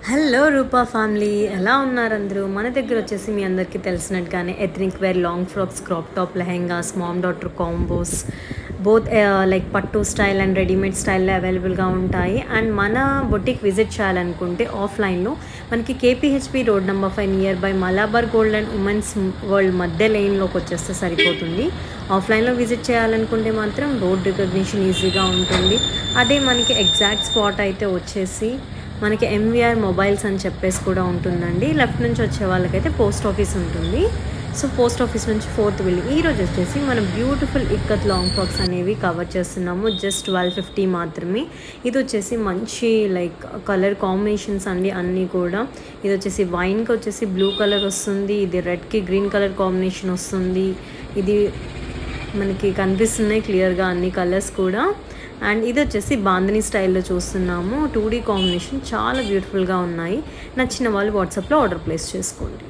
Hello రూపా family, ఎలా ఉన్నారు అందరూ? మన దగ్గర వచ్చేసి మీ అందరికీ తెలిసినట్టుగానే ethnic wear, long frocks, crop top, lehengas, mom daughter combos, both like pattu style and readymade స్టైల్లో అవైలబుల్గా ఉంటాయి. అండ్ మన బొటిక్ విజిట్ చేయాలనుకుంటే ఆఫ్లైన్లో మనకి KPHB road number 5 near by Malabar Gold and Women's World మధ్య లైన్లోకి వచ్చేస్తే సరిపోతుంది. ఆఫ్లైన్లో విజిట్ చేయాలనుకుంటే మాత్రం రోడ్ రికగ్నిషన్ ఈజీగా ఉంటుంది. అదే మనకి ఎగ్జాక్ట్ స్పాట్ అయితే వచ్చేసి మనకి ఎంవీఆర్ మొబైల్స్ అని చెప్పేసి కూడా ఉంటుందండి. లెఫ్ట్ నుంచి వచ్చే వాళ్ళకైతే పోస్ట్ ఆఫీస్ ఉంటుంది. సో పోస్ట్ ఆఫీస్ నుంచి 4th బిల్డింగ్. ఈరోజు వచ్చేసి మనం బ్యూటిఫుల్ ఇక్కత్ లాంగ్ ఫ్రాక్స్ అనేవి కవర్ చేస్తున్నాము. జస్ట్ 1250 మాత్రమే. ఇది వచ్చేసి మంచి లైక్ కలర్ కాంబినేషన్స్ అండి అన్నీ కూడా. ఇది వచ్చేసి వైన్కి వచ్చేసి బ్లూ కలర్ వస్తుంది, ఇది రెడ్కి గ్రీన్ కలర్ కాంబినేషన్ వస్తుంది. ఇది మనకి కనిపిస్తున్నాయి క్లియర్గా అన్ని కలర్స్ కూడా. అండ్ ఇది వచ్చేసి బాందిని స్టైల్లో చూస్తున్నాము. 2D కాంబినేషన్ చాలా బ్యూటిఫుల్గా ఉన్నాయి. నచ్చిన వాళ్ళు వాట్సాప్లో ఆర్డర్ ప్లేస్ చేసుకోండి.